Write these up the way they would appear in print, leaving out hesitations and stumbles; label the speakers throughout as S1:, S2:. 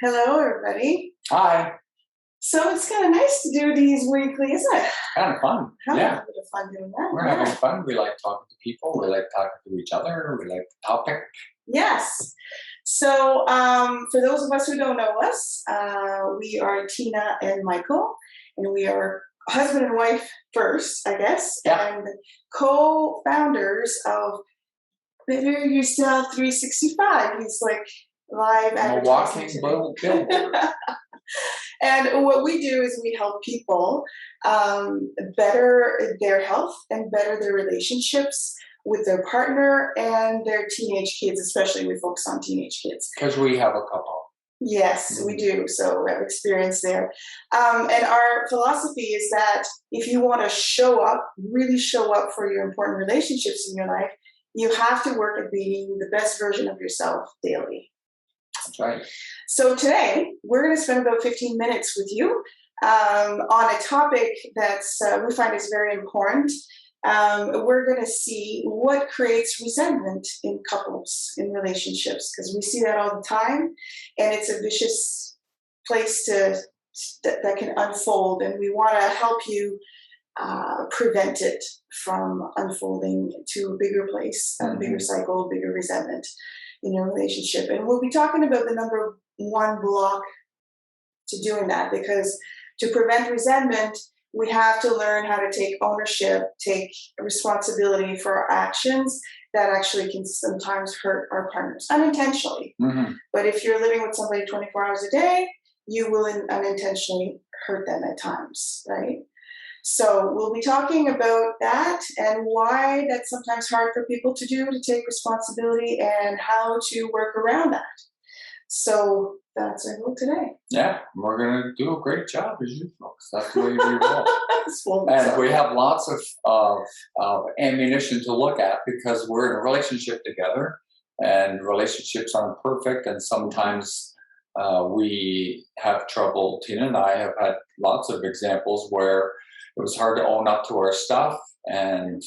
S1: Hello, everybody.
S2: Hi.
S1: So it's kind of nice to do these weekly, isn't it?
S2: Kind of fun.
S1: Having
S2: Yeah.
S1: a bit of fun doing that.
S2: We're having fun. We like talking to people. We like talking to each other. We like the topic.
S1: Yes. So for those of us who don't know us, we are Tina and Michael, and we are husband and wife first, I guess,
S2: Yeah.
S1: and co-founders of Better Yourself 365. He's like live
S2: I'm a
S1: advertising
S2: walking
S1: today.
S2: billboard.
S1: And what we do is we help people better their health and better their relationships with their partner and their teenage kids, especially we focus on teenage kids.
S2: Because we have a couple.
S1: Yes, we do. So we have experience there. And our philosophy is that if you want to show up, really show up for your important relationships in your life, you have to work at being the best version of yourself daily.
S2: That's right.
S1: So today, we're going to spend about 15 minutes with you on a topic that's we find is very important. We're going to see what creates resentment in couples, in relationships, because we see that all the time, and it's a vicious place that can unfold, and we want to help you prevent it from unfolding to a bigger place, a bigger cycle, bigger resentment in your relationship. And we'll be talking about the number one block to doing that, because to prevent resentment, we have to learn how to take ownership, take responsibility for our actions that actually can sometimes hurt our partners unintentionally. But if you're living with somebody 24 hours a day, you will unintentionally hurt them at times, right? So we'll be talking about that and why that's sometimes hard for people to do, to take responsibility, and how to work around that. So that's our goal today.
S2: Yeah, we're going to do a great job as usual, because that's the way we roll. And we have lots of ammunition to look at, because we're in a relationship together, and relationships aren't perfect, and sometimes we have trouble. Tina and I have had lots of examples where it was hard to own up to our stuff, and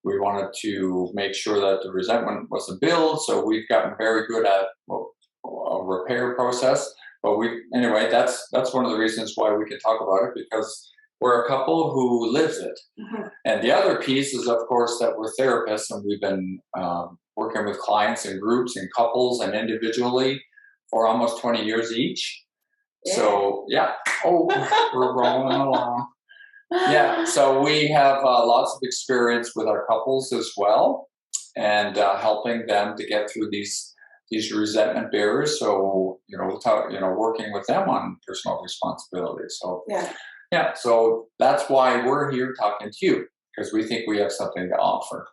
S2: we wanted to make sure that the resentment wasn't built. So we've gotten very good at a repair process. But anyway, that's one of the reasons why we can talk about it, because we're a couple who lives it. And the other piece is, of course, that we're therapists, and we've been working with clients and groups and couples and individually for almost 20 years each. Yeah. So yeah, we're rolling along. Yeah, so we have lots of experience with our couples as well, and helping them to get through these resentment barriers. So we'll talk, working with them on personal responsibility. So yeah, so that's why we're here talking to you, because we think we have something to offer.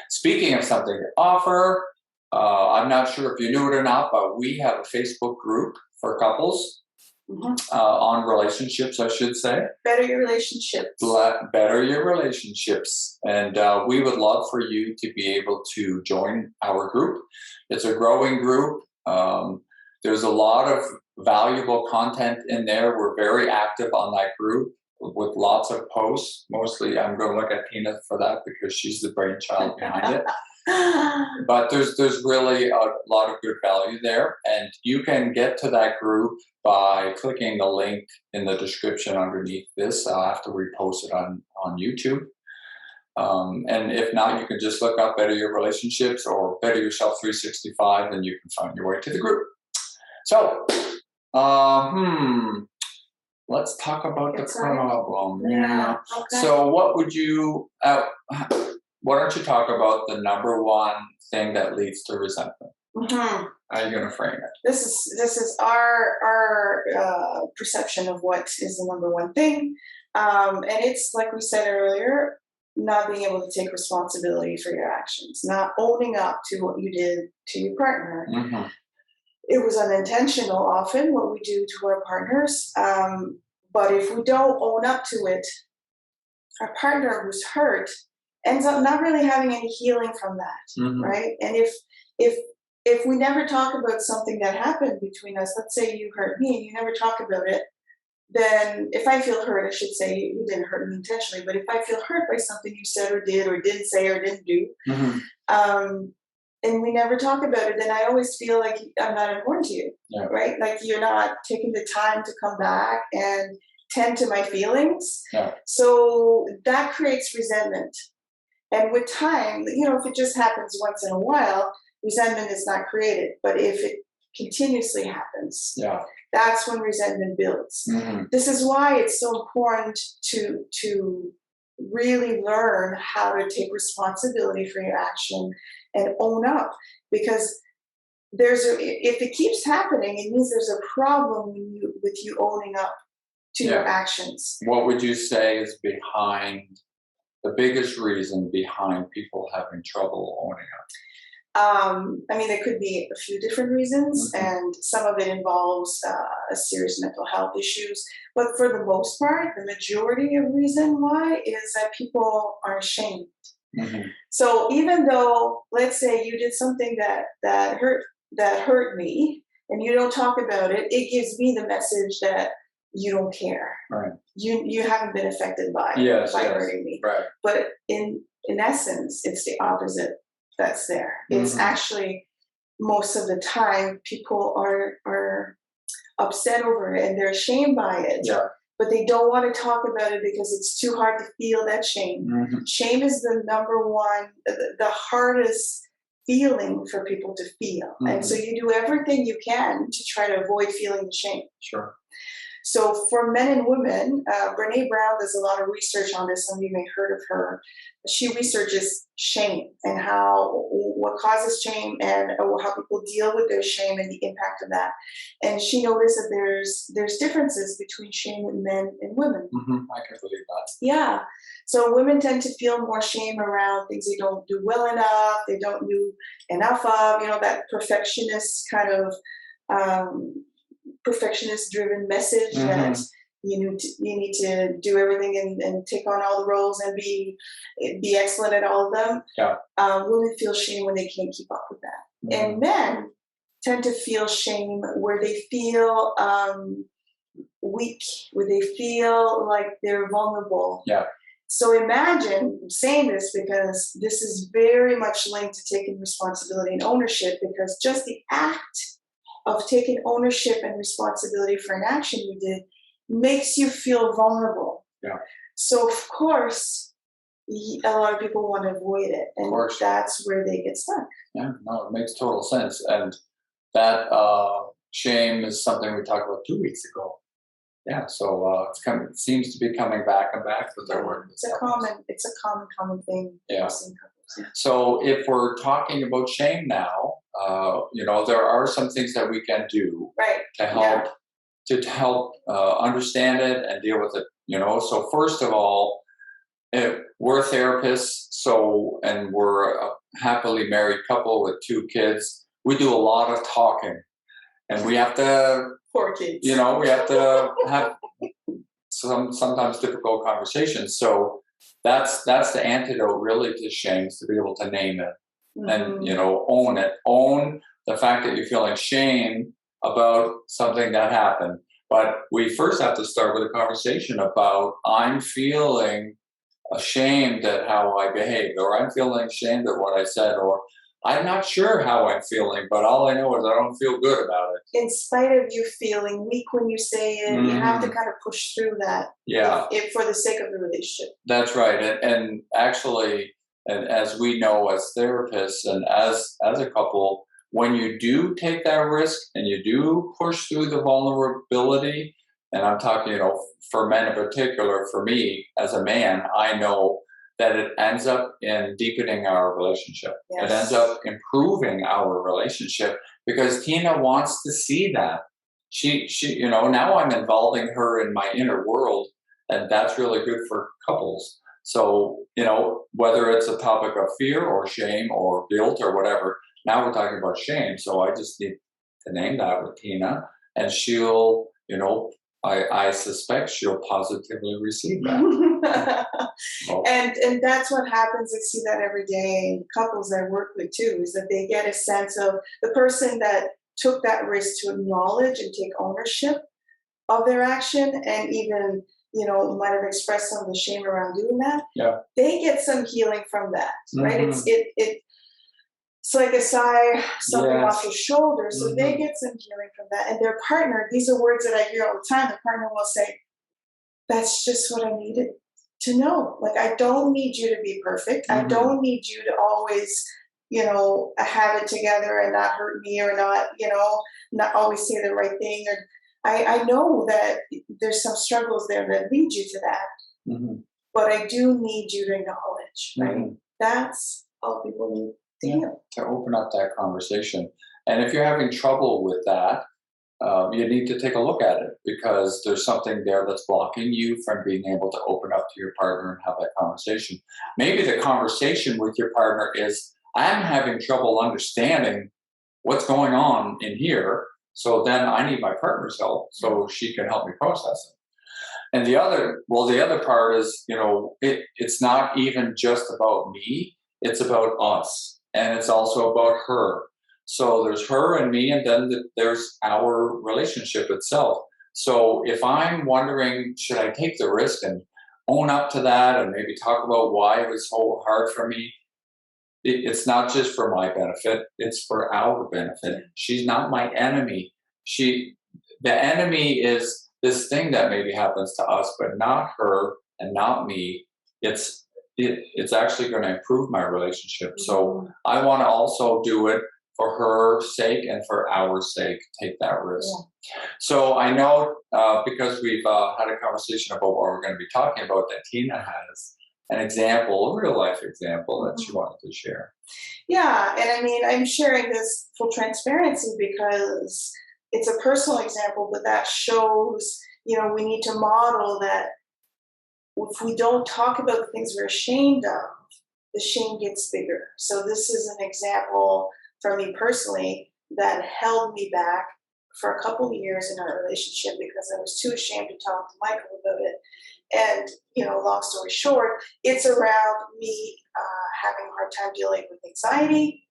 S2: Speaking of something to offer, I'm not sure if you knew it or not, but we have a Facebook group for couples. On relationships, I should say. Better your relationships. Better your relationships. And we would love for you to be able to join our group. It's a growing group. There's a lot of valuable content in there. We're very active on that group with lots of posts. Mostly, I'm going to look at Tina for that, because she's the brainchild behind it. But there's really a lot of good value there, and you can get to that group by clicking the link in the description underneath this after we post it on YouTube. And if not, you can just look up Better Your Relationships or Better Yourself 365, and you can find your way to the group. So, let's talk about the problem. Yeah. Okay. So what would you... why don't you talk about the number one thing that leads to resentment? How are you going to frame it?
S1: This is our perception of what is the number one thing, and it's, like we said earlier, not being able to take responsibility for your actions, not owning up to what you did to your partner. It was unintentional, often, what we do to our partners, but if we don't own up to it, our partner who's hurt ends up not really having any healing from that, right? And if we never talk about something that happened between us, let's say you hurt me and you never talk about it, then if I feel hurt, I should say you didn't hurt me intentionally, but if I feel hurt by something you said or didn't say or didn't do, and we never talk about it, then I always feel like I'm not important to you,
S2: Yeah.
S1: right? Like you're not taking the time to come back and tend to my feelings.
S2: Yeah.
S1: So that creates resentment. And with time, if it just happens once in a while, resentment is not created. But if it continuously happens,
S2: Yeah.
S1: that's when resentment builds.
S2: Mm-hmm.
S1: This is why it's so important to really learn how to take responsibility for your action and own up, because if it keeps happening, it means there's a problem with you owning up to your actions.
S2: What would you say is behind the biggest reason behind people having trouble owning up?
S1: I mean, there could be a few different reasons,
S2: Mm-hmm.
S1: and some of it involves serious mental health issues. But for the most part, the majority of reason why is that people are ashamed.
S2: Mm-hmm.
S1: So even though, let's say, you did something that hurt me, and you don't talk about it, it gives me the message that you don't care.
S2: Right.
S1: You haven't been affected by hurting me.
S2: Right.
S1: But in essence, it's the opposite that's there. It's actually, most of the time, people are upset over it and they're ashamed by it.
S2: Yeah.
S1: But they don't want to talk about it because it's too hard to feel that shame.
S2: Mm-hmm.
S1: Shame is the number one, the hardest feeling for people to feel. Mm-hmm. And so you do everything you can to try to avoid feeling the shame.
S2: Sure.
S1: So for men and women, Brene Brown does a lot of research on this. Some of you may have heard of her. She researches shame and what causes shame and how people deal with their shame and the impact of that. And she noticed that there's differences between shame in men and women.
S2: Mm-hmm. I can believe that.
S1: Yeah. So women tend to feel more shame around things they don't do well enough, they don't do enough of, that perfectionist kind of perfectionist-driven message that you need to do everything and take on all the roles and be excellent at all of them.
S2: Yeah.
S1: Women feel shame when they can't keep up with that. Mm-hmm. And men tend to feel shame where they feel weak, where they feel like they're vulnerable.
S2: Yeah.
S1: So imagine, I'm saying this because this is very much linked to taking responsibility and ownership, because just the act of taking ownership and responsibility for an action you did makes you feel vulnerable.
S2: Yeah.
S1: So of course, a lot of people want to avoid it, and that's where they get stuck.
S2: Yeah, no, it makes total sense. And that shame is something we talked about 2 weeks ago. Yeah, so it seems to be coming back and back with their work.
S1: It's a common thing.
S2: Yeah. So if we're talking about shame now, there are some things that we can do to help understand it and deal with it. So first of all, we're therapists, and we're a happily married couple with 2 kids. We do a lot of talking, and we have to.
S1: Poor kids.
S2: We have to have sometimes difficult conversations. So that's the antidote really to shame, is to be able to name it and own it. Own the fact that you're feeling shame about something that happened. But we first have to start with a conversation about, I'm feeling ashamed at how I behaved, or I'm feeling ashamed at what I said, or I'm not sure how I'm feeling, but all I know is I don't feel good about it.
S1: In spite of you feeling weak when you say it, you have to kind of push through that.
S2: Yeah.
S1: If for the sake of the relationship.
S2: That's right. And actually, and as we know as therapists and as a couple, when you do take that risk and you do push through the vulnerability, and I'm talking, for men in particular, for me as a man, I know that it ends up in deepening our relationship. Yes. It ends up improving our relationship because Tina wants to see that. She, now I'm involving her in my inner world, and that's really good for couples. So, whether it's a topic of fear or shame or guilt or whatever, now we're talking about shame. So I just need to name that with Tina, and she'll, I suspect she'll positively receive that.
S1: Well. And that's what happens. I see that every day in couples that I work with too, is that they get a sense of the person that took that risk to acknowledge and take ownership of their action, and even, might have expressed some of the shame around doing that.
S2: Yeah.
S1: They get some healing from that, right? it's like a sigh, something
S2: Yes.
S1: off your shoulder. So they get some healing from that. And their partner, these are words that I hear all the time. The partner will say, that's just what I needed to know. Like, I don't need you to be perfect. I don't need you to always, have it together and not hurt me, or not, not always say the right thing. Or I know that there's some struggles there that lead you to that. But I do need you to acknowledge, right? That's all people need to hear.
S2: To open up that conversation. And if you're having trouble with that, you need to take a look at it, because there's something there that's blocking you from being able to open up to your partner and have that conversation. Maybe the conversation with your partner is, I'm having trouble understanding what's going on in here, so then I need my partner's help so she can help me process it. And the other part is, it's not even just about me, it's about us. And it's also about her. So there's her and me, and then there's our relationship itself. So if I'm wondering, should I take the risk and own up to that and maybe talk about why it was so hard for me? It's not just for my benefit, it's for our benefit. She's not my enemy. The enemy is this thing that maybe happens to us, but not her and not me. It's actually going to improve my relationship. So I want to also do it for her sake and for our sake, take that risk. So I know because we've had a conversation about what we're going to be talking about, that Tina has an example, a real life example that she wanted to share.
S1: Yeah, and I mean, I'm sharing this full transparency because it's a personal example, but that shows, we need to model that if we don't talk about the things we're ashamed of, the shame gets bigger. So this is an example for me personally that held me back for a couple of years in our relationship because I was too ashamed to talk to Michael about it. And, long story short, it's around me having a hard time dealing with anxiety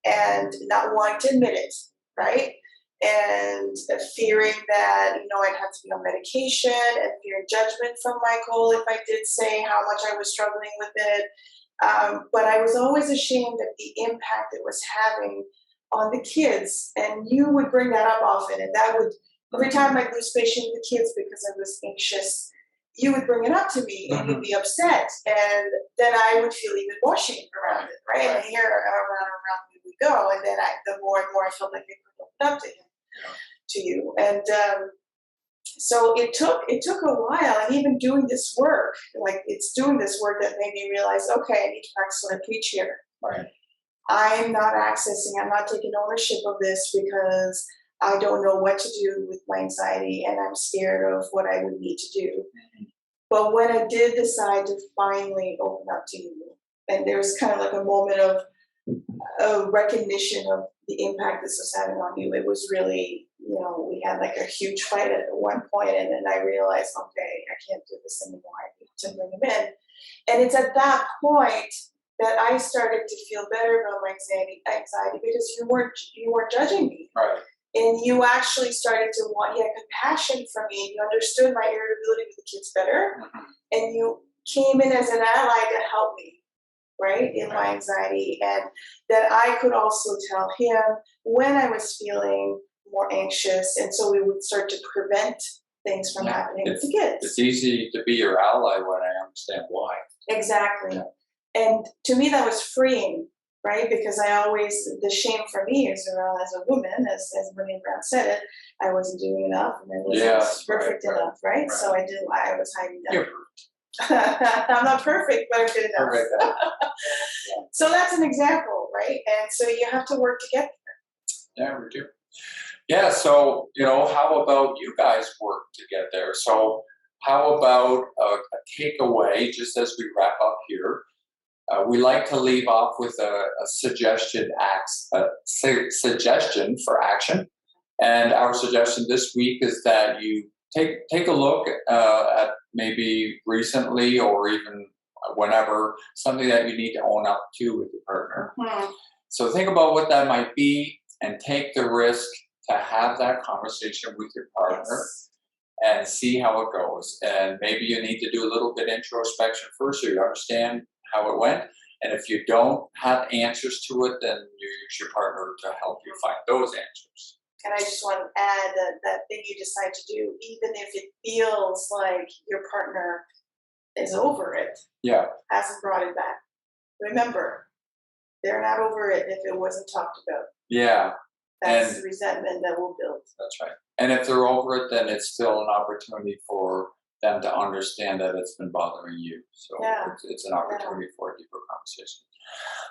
S1: and not wanting to admit it, right? And fearing that, I'd have to be on medication, and fearing judgment from Michael if I did say how much I was struggling with it. But I was always ashamed of the impact it was having on the kids. And you would bring that up often, and that would, every time I'd lose patience with the kids because I was anxious, you would bring it up to me and you'd be upset. And then I would feel even more shame around it, right? And here, around we would go. And then the more and more I felt like I could open up to him, to you. And so it took a while, and even doing this work, like it's doing this work that made me realize, okay, I need to practice what I preach here.
S2: Right.
S1: I'm not taking ownership of this because I don't know what to do with my anxiety, and I'm scared of what I would need to do. But when I did decide to finally open up to you, and there was kind of like a moment of a recognition of the impact this was having on you, it was really, we had like a huge fight at one point, and then I realized, okay, I can't do this anymore. I need to bring him in. And it's at that point that I started to feel better about my anxiety because you weren't judging me.
S2: Right.
S1: And you actually started to you had compassion for me. You understood my irritability with the kids better. And you came in as an ally to help me, right, in my anxiety. And that I could also tell him when I was feeling more anxious. And so we would start to prevent things from happening with the kids.
S2: It's easy to be your ally when I understand why.
S1: Exactly. Yeah. And to me, that was freeing, right? Because the shame for me is around as a woman, as Brene Brown said it, I wasn't doing enough and I wasn't perfect enough, right? So I was hiding that. I'm not perfect, but I'm good enough. So that's an example, right? And so you have to work to get
S2: there. Yeah, we do. Yeah, so, how about you guys work to get there? So how about a takeaway, just as we wrap up here? We like to leave off with a suggestion for action. And our suggestion this week is that you take a look at maybe recently or even whenever, something that you need to own up to with your partner. So think about what that might be and take the risk to have that conversation with your partner and see how it goes. And maybe you need to do a little bit introspection first so you understand how it went. And if you don't have answers to it, then you use your partner to help you find those answers.
S1: And I just want to add that thing you decide to do, even if it feels like your partner is over it,
S2: Yeah.
S1: hasn't brought it back. Remember, they're not over it if it wasn't talked about.
S2: Yeah.
S1: That's the resentment that will build.
S2: That's right. And if they're over it, then it's still an opportunity for them to understand that it's been bothering you. So it's an opportunity for a deeper conversation.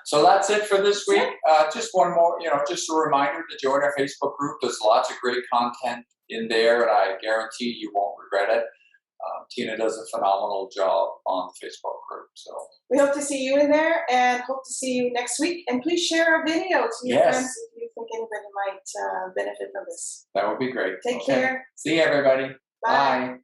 S2: So that's it for this week. Just one more, just a reminder to join our Facebook group. There's lots of great content in there, and I guarantee you won't regret it. Tina does a phenomenal job on the Facebook group. So
S1: we hope to see you in there, and hope to see you next week. And please share our video to your friends if you think anybody might benefit from this.
S2: That would be great.
S1: Take care.
S2: See you, everybody.
S1: Bye.